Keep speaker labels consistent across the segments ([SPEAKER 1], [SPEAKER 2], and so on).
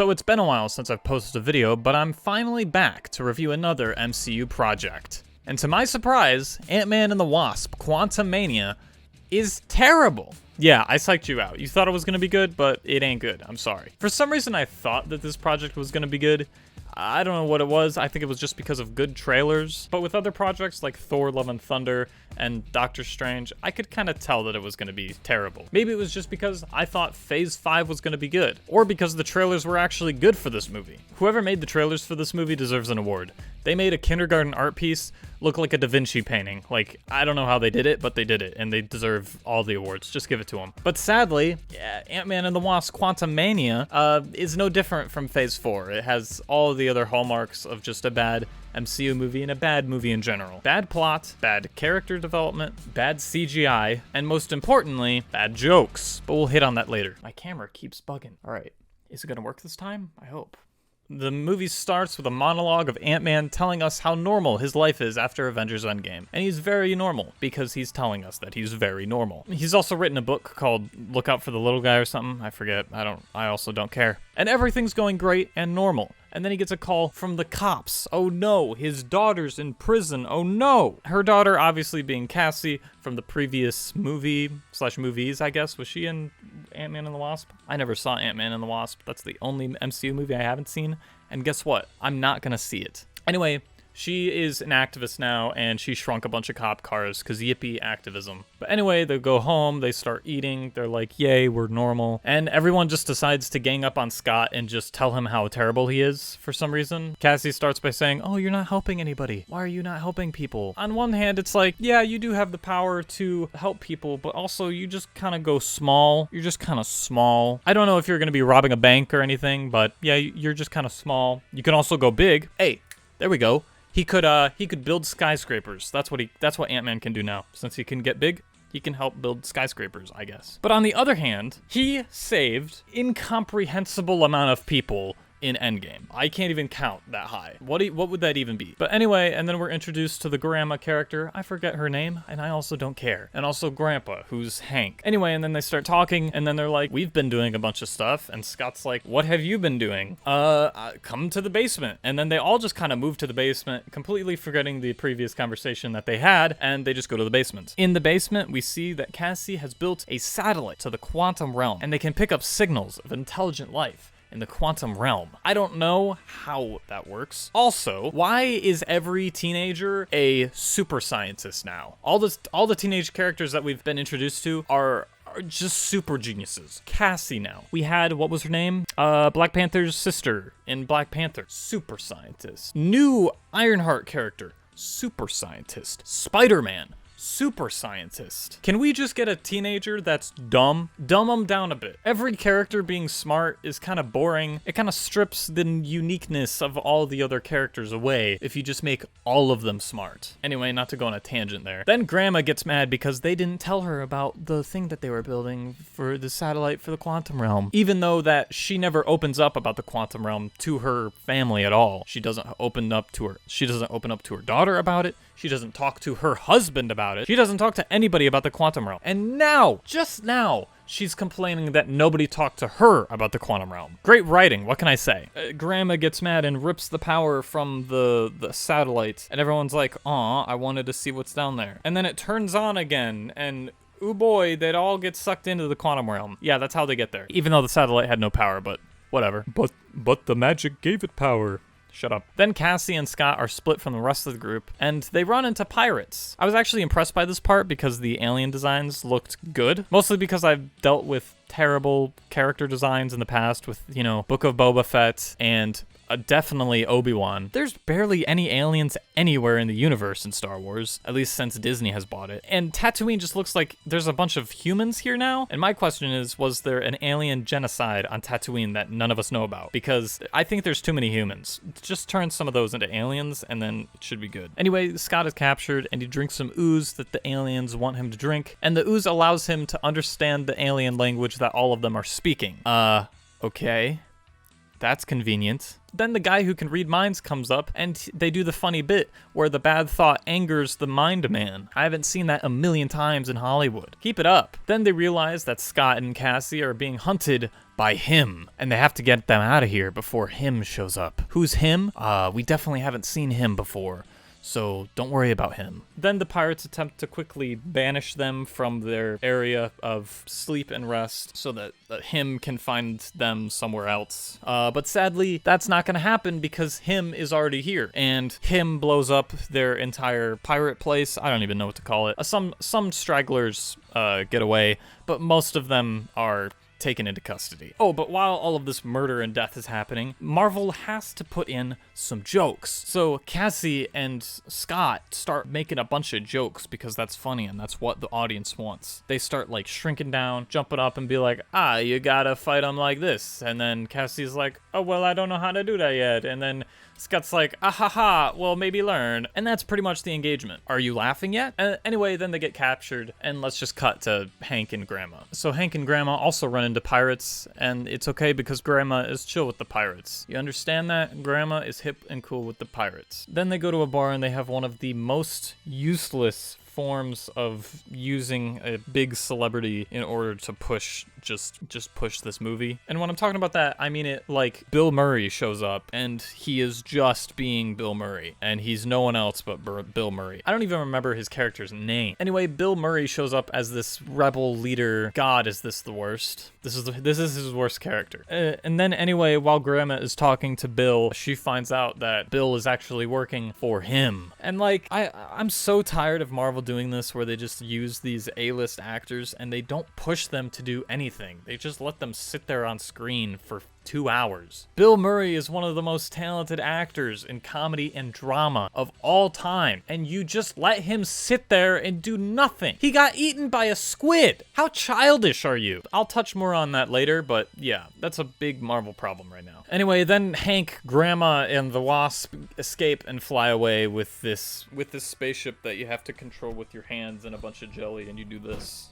[SPEAKER 1] So it's been a while since I've posted a video, but I'm finally back to review another MCU project. And to my surprise, Antman and the Wasp Quantumania is terrible. Yeah, I psyched you out. You thought it was gonna be good, but it ain't good. I'm sorry. For some reason, I thought that this project was gonna be good. I don't know what it was. I think it was just because of good trailers. But with other projects like Thor, Love and Thunder and Doctor Strange, I could kind of tell that it was going to be terrible. Maybe it was just because I thought Phase 5 was going to be good. Or because the trailers were actually good for this movie. Whoever made the trailers for this movie deserves an award. They made a kindergarten art piece look like a Da Vinci painting. Like, I don't know how they did it, but they did it, and they deserve all the awards. Just give it to them. But sadly, Ant-Man and the Wasp Quantumania is no different from Phase 4. It has all the other hallmarks of just a bad MCU movie and a bad movie in general. Bad plot, bad character development, bad CGI, and most importantly, bad jokes. But we'll hit on that later. My camera keeps bugging. All right, is it gonna work this time? I hope. The movie starts with a monologue of Ant-Man telling us how normal his life is after Avengers Endgame. And he's very normal, because he's telling us that he's very normal. He's also written a book called Look Out for the Little Guy or something. I forget. I also don't care. And everything's going great and normal. And then he gets a call from the cops. Oh no, his daughter's in prison. Oh no. Her daughter obviously being Cassie from the previous movie/movies, I guess. Was she in Ant-Man and the Wasp? I never saw Ant-Man and the Wasp. That's the only MCU movie I haven't seen. And guess what? I'm not gonna see it. Anyway, she is an activist now, and she shrunk a bunch of cop cars, because yippee activism. But anyway, they go home, they start eating, they're like, yay, we're normal. And everyone just decides to gang up on Scott and just tell him how terrible he is for some reason. Cassie starts by saying, oh, you're not helping anybody. Why are you not helping people? On one hand, it's like, yeah, you do have the power to help people, but also you just kind of go small. You're just kind of small. I don't know if you're going to be robbing a bank or anything, but yeah, you're just kind of small. You can also go big. Hey, there we go. He could build skyscrapers. That's what Ant-Man can do now. Since he can get big, he can help build skyscrapers, I guess. But on the other hand, he saved incomprehensible amount of people in Endgame. I can't even count that high. What would that even be? But anyway, and then we're introduced to the grandma character. I forget her name, and I also don't care. And also Grandpa, who's Hank. Anyway, and then they start talking, and then they're like, we've been doing a bunch of stuff, and Scott's like, what have you been doing? Come to the basement. And then they all just kind of move to the basement, completely forgetting the previous conversation that they had, and they just go to the basement. In the basement, we see that Cassie has built a satellite to the quantum realm, and they can pick up signals of intelligent life in the quantum realm. I don't know how that works. Also, why is every teenager a super scientist now? All the teenage characters that we've been introduced to are just super geniuses. Cassie now. We had, what was her name? Black Panther's sister in Black Panther. Super scientist. New Ironheart character. Super scientist. Spider-Man. Super scientist. Can we just get a teenager that's dumb? Dumb them down a bit. Every character being smart is kind of boring. It kind of strips the uniqueness of all the other characters away if you just make all of them smart. Anyway, not to go on a tangent there. Then Grandma gets mad because they didn't tell her about the thing that they were building for the satellite for the quantum realm. Even though that she never opens up about the quantum realm to her family at all. She doesn't open up to her daughter about it. She doesn't talk to her husband about it. She doesn't talk to anybody about the quantum realm. And now, just now, she's complaining that nobody talked to her about the quantum realm. Great writing, what can I say? Grandma gets mad and rips the power from the satellite. And everyone's like, aw, I wanted to see what's down there. And then it turns on again, and ooh boy, they'd all get sucked into the quantum realm. Yeah, that's how they get there. Even though the satellite had no power, but whatever. But the magic gave it power. Shut up. Then Cassie and Scott are split from the rest of the group, and they run into pirates. I was actually impressed by this part because the alien designs looked good, mostly because I've dealt with terrible character designs in the past with, you know, Book of Boba Fett and definitely Obi-Wan. There's barely any aliens anywhere in the universe in Star Wars, at least since Disney has bought it. And Tatooine just looks like there's a bunch of humans here now. And my question is, was there an alien genocide on Tatooine that none of us know about? Because I think there's too many humans. Just turn some of those into aliens and then it should be good. Anyway, Scott is captured and he drinks some ooze that the aliens want him to drink. And the ooze allows him to understand the alien language that all of them are speaking. Okay. That's convenient. Then the guy who can read minds comes up, and they do the funny bit where the bad thought angers the mind man. I haven't seen that a million times in Hollywood. Keep it up. Then they realize that Scott and Cassie are being hunted by him, and they have to get them out of here before him shows up. Who's him? We definitely haven't seen him before, so don't worry about him. Then the pirates attempt to quickly banish them from their area of sleep and rest so that him can find them somewhere else. But sadly, that's not going to happen because him is already here, and him blows up their entire pirate place. I don't even know what to call it. Some stragglers get away, but most of them are taken into custody. Oh, but while all of this murder and death is happening, Marvel has to put in some jokes. So Cassie and Scott start making a bunch of jokes because that's funny and that's what the audience wants. They start like shrinking down, jumping up and be like, you gotta fight them like this. And then Cassie's like, oh, well, I don't know how to do that yet. And then Scott's like, well, maybe learn. And that's pretty much the engagement. Are you laughing yet? Anyway, then they get captured, and let's just cut to Hank and Grandma. So Hank and Grandma also run into pirates, and it's okay because Grandma is chill with the pirates. You understand that? Grandma is hip and cool with the pirates. Then they go to a bar, and they have one of the most useless forms of using a big celebrity in order to push just push this movie. And when I'm talking about that, I mean it like Bill Murray shows up and he is just being Bill Murray and he's no one else but Bill Murray. I don't even remember his character's name. Anyway, Bill Murray shows up as this rebel leader. God, is this the worst? This is his worst character. And then anyway, while Grandma is talking to Bill, she finds out that Bill is actually working for him. And like I'm so tired of Marvel doing this where they just use these A-list actors and they don't push them to do anything. They just let them sit there on screen for 2 hours. Bill Murray is one of the most talented actors in comedy and drama of all time, and you just let him sit there and do nothing. He got eaten by a squid. How childish are you? I'll touch more on that later, but yeah, that's a big Marvel problem right now. Anyway, then Hank, Grandma, and the Wasp escape and fly away with this spaceship that you have to control with your hands and a bunch of jelly, and you do this.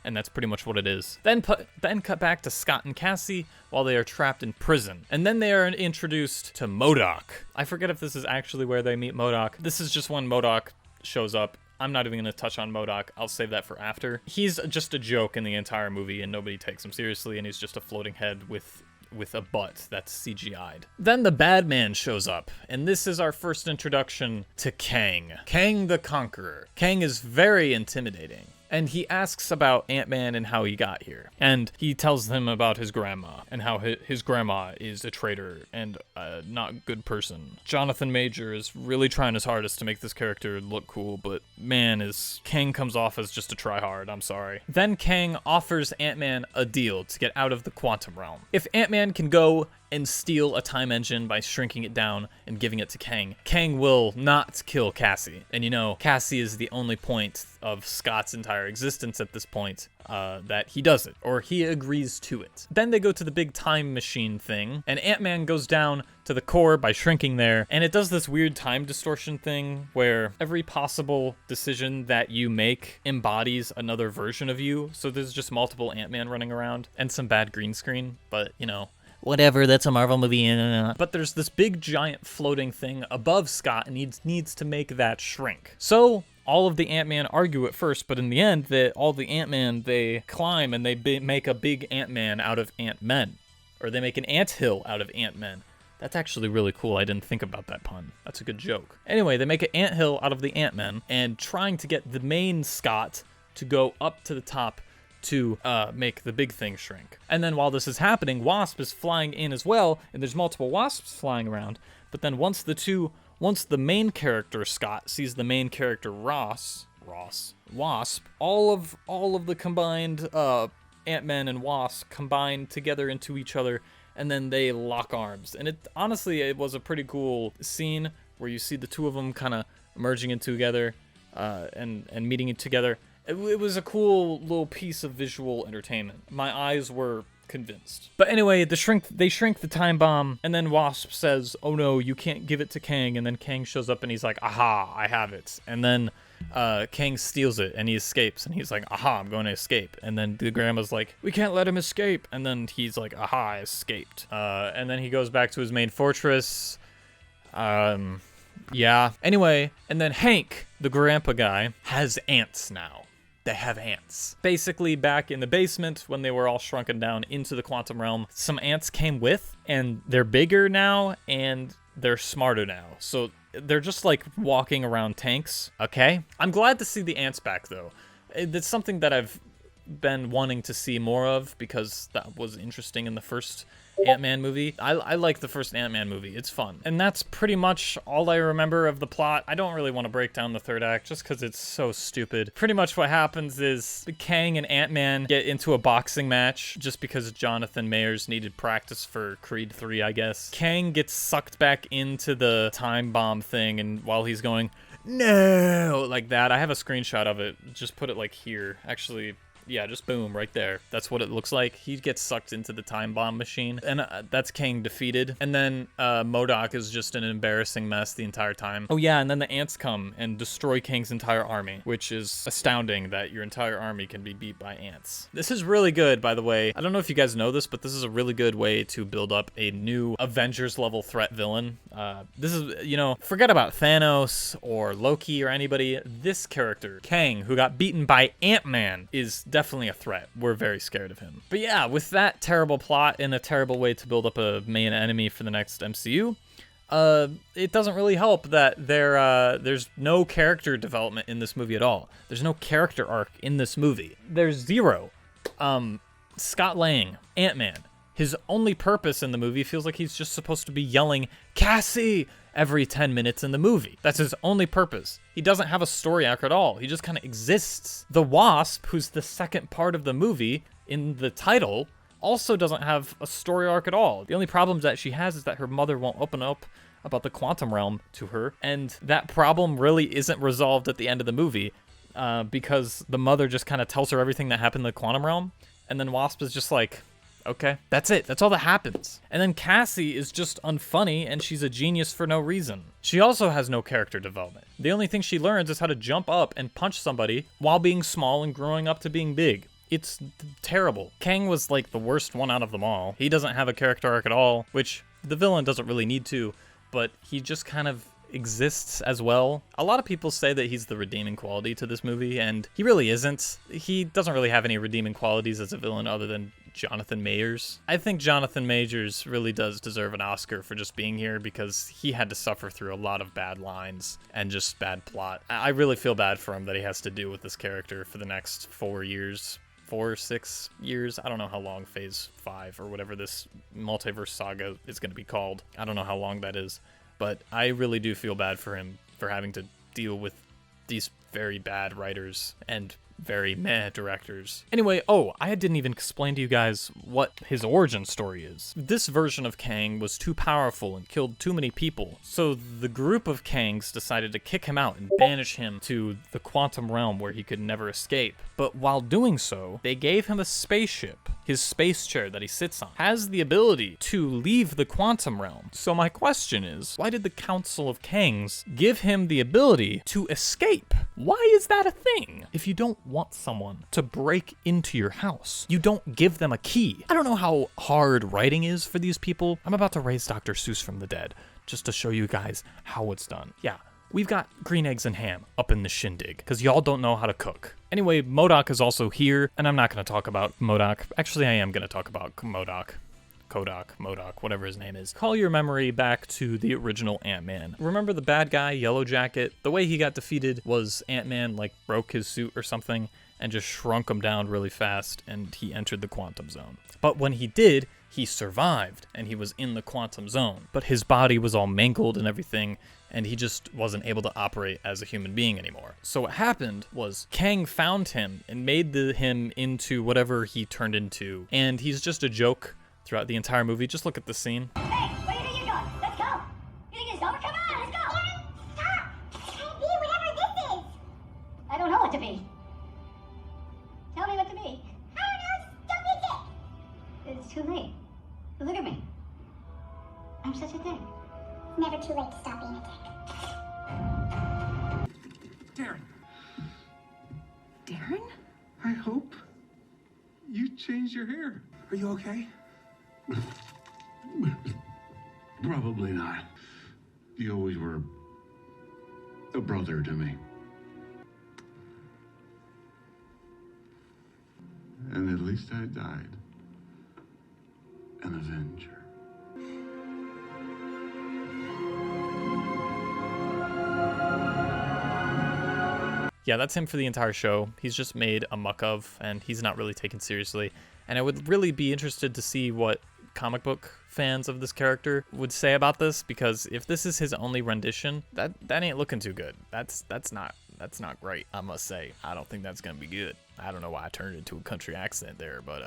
[SPEAKER 1] And that's pretty much what it is. Then cut back to Scott and Cassie while they are trapped in prison. And then they are introduced to MODOK. I forget if this is actually where they meet MODOK. This is just when MODOK shows up. I'm not even going to touch on MODOK. I'll save that for after. He's just a joke in the entire movie and nobody takes him seriously, and he's just a floating head with a butt that's CGI'd. Then the bad man shows up, and this is our first introduction to Kang. Kang the Conqueror. Kang is very intimidating. And he asks about Ant-Man and how he got here. And he tells them about his grandma and how his grandma is a traitor and a not good person. Jonathan Major is really trying his hardest to make this character look cool, but man, Kang comes off as just a tryhard, I'm sorry. Then Kang offers Ant-Man a deal to get out of the quantum realm. If Ant-Man can go and steal a time engine by shrinking it down and giving it to Kang, Kang will not kill Cassie. And you know, Cassie is the only point of Scott's entire existence at this point that he does it, or he agrees to it. Then they go to the big time machine thing, and Ant-Man goes down to the core by shrinking there, and it does this weird time distortion thing where every possible decision that you make embodies another version of you. So there's just multiple Ant-Man running around and some bad green screen, but you know, whatever, that's a Marvel movie. But there's this big giant floating thing above Scott and he needs to make that shrink. So all of the Ant-Man argue at first, but in the end, all the Ant-Man, they climb and they make a big Ant-Man out of Ant-Men. Or they make an ant-hill out of Ant-Men. That's actually really cool. I didn't think about that pun. That's a good joke. Anyway, they make an anthill out of the Ant-Men and trying to get the main Scott to go up to the top to make the big thing shrink. And then while this is happening, Wasp is flying in as well, and there's multiple Wasps flying around. But then once the main character Scott sees the main character Wasp, all of the combined Ant-Man and Wasp combine together into each other, and then they lock arms. And honestly, it was a pretty cool scene where you see the two of them kind of merging into together and meeting together. It was a cool little piece of visual entertainment. My eyes were convinced. But anyway, they shrink the time bomb, and then Wasp says, "Oh no, you can't give it to Kang." And then Kang shows up and he's like, "Aha, I have it." And then Kang steals it and he escapes and he's like, aha, I'm going to escape. And then the grandma's like, we can't let him escape. And then he's like, aha, I escaped. And then he goes back to his main fortress. Yeah. Anyway, and then Hank, the grandpa guy, has ants now. They have ants. Basically, back in the basement, when they were all shrunken down into the quantum realm, some ants came with, and they're bigger now, and they're smarter now. So they're just like walking around tanks, okay? I'm glad to see the ants back, though. It's something that I've been wanting to see more of, because that was interesting in the first Ant-Man movie. I like the first Ant-Man movie. It's fun. And that's pretty much all I remember of the plot. I don't really want to break down the third act just because it's so stupid. Pretty much what happens is Kang and Ant-Man get into a boxing match just because Jonathan Majors needed practice for Creed 3, I guess. Kang gets sucked back into the time bomb thing, and while he's going, no, like that. I have a screenshot of it. Just put it like here. Actually, yeah, just boom, right there. That's what it looks like. He gets sucked into the time bomb machine, and that's Kang defeated. And then MODOK is just an embarrassing mess the entire time. Oh yeah, and then the ants come and destroy Kang's entire army, which is astounding that your entire army can be beat by ants. This is really good, by the way. I don't know if you guys know this, but this is a really good way to build up a new Avengers-level threat villain. This is, you know, forget about Thanos or Loki or anybody. This character, Kang, who got beaten by Ant-Man, is definitely a threat. We're very scared of him. But yeah, with that terrible plot and a terrible way to build up a main enemy for the next MCU, it doesn't really help that there's no character development in this movie at all. There's no character arc in this movie. There's zero. Scott Lang, Ant-Man, his only purpose in the movie feels like he's just supposed to be yelling, Cassie, every 10 minutes in the movie. That's his only purpose. He doesn't have a story arc at all. He just kind of exists. The Wasp, who's the second part of the movie in the title, also doesn't have a story arc at all. The only problem that she has is that her mother won't open up about the quantum realm to her, and that problem really isn't resolved at the end of the movie, because the mother just kind of tells her everything that happened in the quantum realm, and then Wasp is just like, okay, that's it. That's all that happens. And then Cassie is just unfunny, and she's a genius for no reason. She also has no character development. The only thing she learns is how to jump up and punch somebody while being small and growing up to being big. It's terrible. Kang was like the worst one out of them all. He doesn't have a character arc at all, which the villain doesn't really need to, but he just kind of exists as well. A lot of people say that he's the redeeming quality to this movie, and he really isn't. He doesn't really have any redeeming qualities as a villain other than Jonathan Majors. I think Jonathan Majors really does deserve an Oscar for just being here, because he had to suffer through a lot of bad lines and just bad plot. I really feel bad for him that he has to deal with this character for the next 4 years. 4 or 6 years. I don't know how long phase 5 or whatever this multiverse saga is going to be called. I don't know how long that is, but I really do feel bad for him for having to deal with these very bad writers and very meh directors. Anyway, I didn't even explain to you guys what his origin story is. This version of Kang was too powerful and killed too many people, so the group of Kangs decided to kick him out and banish him to the quantum realm where he could never escape. But while doing so, they gave him a spaceship. His space chair that he sits on has the ability to leave the quantum realm. So my question is, why did the Council of Kangs give him the ability to escape? Why is that a thing? If you don't want someone to break into your house, you don't give them a key. I don't know how hard writing is for these people. I'm about to raise Dr. Seuss from the dead just to show you guys how it's done. Yeah, we've got green eggs and ham up in the shindig because y'all don't know how to cook. Anyway, MODOK is also here, and I'm not going to talk about MODOK. Actually, I am going to talk about MODOK. MODOK, whatever his name is. Call your memory back to the original Ant-Man. Remember the bad guy, Yellow Jacket? The way he got defeated was Ant-Man like broke his suit or something and just shrunk him down really fast, and he entered the quantum zone. But when he did, he survived, and he was in the quantum zone. But his body was all mangled and everything, and he just wasn't able to operate as a human being anymore. So what happened was Kang found him and made him into whatever he turned into, and he's just a joke throughout the entire movie. Just look at the scene.
[SPEAKER 2] Hey, where do you think you're going? Let's go. You think it's over? Come on, let's go. Stop. It can't be whatever this is. I don't know what to be. Tell me what to be. I don't know. Stop it. It's too late. Look at me. I'm such a dick.
[SPEAKER 3] Never too late to stop being a dick.
[SPEAKER 4] Darren,
[SPEAKER 3] I hope you changed your hair. Are you okay?
[SPEAKER 4] Probably not. You always were a brother to me. And at least I died an avenger.
[SPEAKER 1] Yeah, that's him for the entire show. He's just made a muck of, and he's not really taken seriously. And I would really be interested to see what comic book fans of this character would say about this, because if this is his only rendition, that ain't looking too good. That's not great, I must say. I don't think that's gonna be good. I don't know why I turned it into a country accent there, but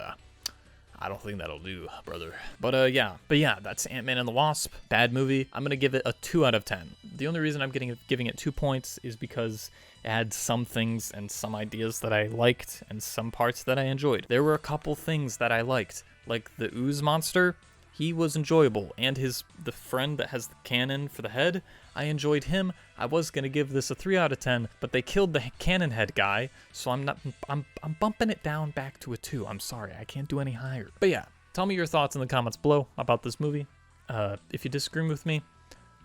[SPEAKER 1] I don't think that'll do, brother. But yeah, that's Ant-Man and the Wasp. Bad movie. I'm gonna give it a 2 out of 10. The only reason I'm giving it 2 points is because it had some things and some ideas that I liked and some parts that I enjoyed. There were a couple things that I liked, like the ooze monster. He was enjoyable, and the friend that has the cannon for the head, I enjoyed him. I was gonna give this a 3 out of 10, but they killed the cannon head guy, so I'm bumping it down back to a 2. I'm sorry, I can't do any higher. But yeah, tell me your thoughts in the comments below about this movie. If you disagree with me,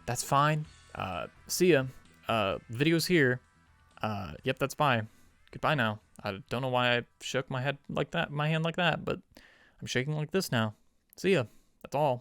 [SPEAKER 1] that's fine. See ya. Video's here. Yep, that's bye. Goodbye now. I don't know why I shook my hand like that, but I'm shaking like this now. See ya. That's all.